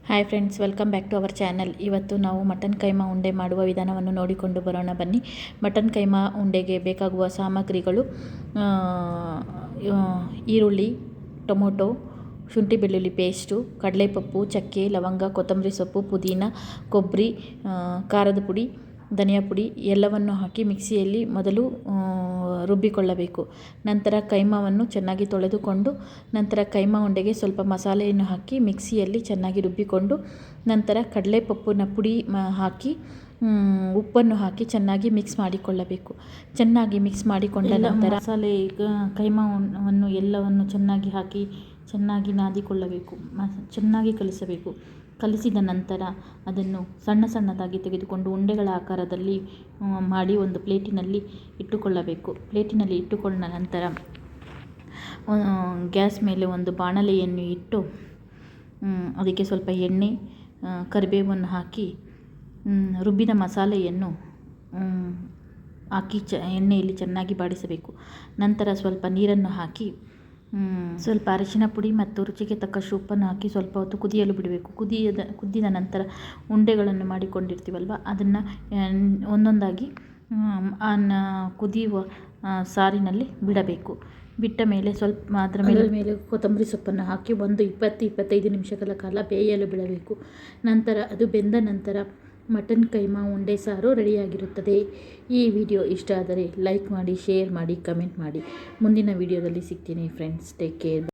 Hi friends, welcome back to our channel. ಇವತ್ತು ನಾವು mutton keema ಉಂಡೆ ಮಾಡುವ ವಿಧಾನವನ್ನು ನೋಡಿಕೊಂಡು ಬರೋಣ ಬನ್ನಿ. ಮಟನ್ ಕೈಮಾ ಉಂಡೆಗೆ ಬೇಕಾಗುವ ಸಾಮಗ್ರಿಗಳು: ಈರುಳ್ಳಿ, ಟೊಮೊಟೊ, ಶುಂಠಿ ಬೆಳ್ಳುಳ್ಳಿ ಪೇಸ್ಟು, ಕಡಲೆಪಪ್ಪು, ಚಕ್ಕೆ, ಲವಂಗ, ಕೊತ್ತಂಬರಿ ಸೊಪ್ಪು, ಪುದೀನ, ಕೊಬ್ಬರಿ, ಖಾರದ ಪುಡಿ, ಧನಿಯಾ ಪುಡಿ ಎಲ್ಲವನ್ನು ಹಾಕಿ ಮಿಕ್ಸಿಯಲ್ಲಿ ಮೊದಲು ರುಬ್ಬಿಕೊಳ್ಳಬೇಕು. ನಂತರ ಕೈಮಾವನ್ನು ಚೆನ್ನಾಗಿ ತೊಳೆದುಕೊಂಡು ನಂತರ ಕೈಮಾ ಉಂಡೆಗೆ ಸ್ವಲ್ಪ ಮಸಾಲೆಯನ್ನು ಹಾಕಿ ಮಿಕ್ಸಿಯಲ್ಲಿ ಚೆನ್ನಾಗಿ ರುಬ್ಬಿಕೊಂಡು ನಂತರ ಕಡಲೆಪಪ್ಪುನ ಪುಡಿ ಹಾಕಿ ಉಪ್ಪನ್ನು ಹಾಕಿ ಚೆನ್ನಾಗಿ ಮಿಕ್ಸ್ ಮಾಡಿಕೊಳ್ಳಬೇಕು. ಚೆನ್ನಾಗಿ ಮಿಕ್ಸ್ ಮಾಡಿಕೊಂಡ ನಂತರ ಮಸಾಲೆ ಕೈಮಾವನ್ನು ಎಲ್ಲವನ್ನು ಚೆನ್ನಾಗಿ ಹಾಕಿ ಚೆನ್ನಾಗಿ ನಾದಿಕೊಳ್ಳಬೇಕು. ಚೆನ್ನಾಗಿ ಕಲಿಸಬೇಕು. ಕಲಿಸಿದ ನಂತರ ಅದನ್ನು ಸಣ್ಣ ಸಣ್ಣದಾಗಿ ತೆಗೆದುಕೊಂಡು ಉಂಡೆಗಳ ಆಕಾರದಲ್ಲಿ ಮಾಡಿ ಒಂದು ಪ್ಲೇಟಿನಲ್ಲಿ ಇಟ್ಟುಕೊಳ್ಳಬೇಕು. ಪ್ಲೇಟಿನಲ್ಲಿ ಇಟ್ಟುಕೊಂಡ ನಂತರ ಗ್ಯಾಸ್ ಮೇಲೆ ಒಂದು ಬಾಣಲೆಯನ್ನು ಇಟ್ಟು ಅದಕ್ಕೆ ಸ್ವಲ್ಪ ಎಣ್ಣೆ, ಕರಿಬೇವನ್ನು ಹಾಕಿ ರುಬ್ಬಿದ ಮಸಾಲೆಯನ್ನು ಹಾಕಿ ಎಣ್ಣೆಯಲ್ಲಿ ಚೆನ್ನಾಗಿ ಬಾಡಿಸಬೇಕು. ನಂತರ ಸ್ವಲ್ಪ ನೀರನ್ನು ಹಾಕಿ ಸ್ವಲ್ಪ ಅರಿಶಿನ ಪುಡಿ ಮತ್ತು ರುಚಿಗೆ ತಕ್ಕಷ್ಟು ಉಪ್ಪನ್ನು ಹಾಕಿ ಸ್ವಲ್ಪ ಹೊತ್ತು ಕುದಿಯಲು ಬಿಡಬೇಕು. ಕುದಿದ ನಂತರ ಉಂಡೆಗಳನ್ನು ಮಾಡಿಕೊಂಡಿರ್ತೀವಲ್ವ ಅದನ್ನು ಒಂದೊಂದಾಗಿ ಕುದಿಯುವ ಸಾರಿನಲ್ಲಿ ಬಿಡಬೇಕು. ಬಿಟ್ಟ ಮೇಲೆ ಸ್ವಲ್ಪ ಅದರ ಮೇಲೆ ಕೊತ್ತಂಬರಿ ಸೊಪ್ಪನ್ನು ಹಾಕಿ ಒಂದು 20-25 ನಿಮಿಷಗಳ ಕಾಲ ಬೇಯಲು ಬಿಡಬೇಕು. ನಂತರ ಅದು ಬೆಂದ ನಂತರ ಮಟನ್ ಕೈಮಾ ಉಂಡೆ ಸಾರು ರೆಡಿಯಾಗಿರುತ್ತದೆ. ಈ ವಿಡಿಯೋ ಇಷ್ಟ ಆದರೆ ಲೈಕ್ ಮಾಡಿ, ಶೇರ್ ಮಾಡಿ, ಕಮೆಂಟ್ ಮಾಡಿ. ಮುಂದಿನ ವಿಡಿಯೋದಲ್ಲಿ ಸಿಗ್ತೀನಿ ಫ್ರೆಂಡ್ಸ್. Take care.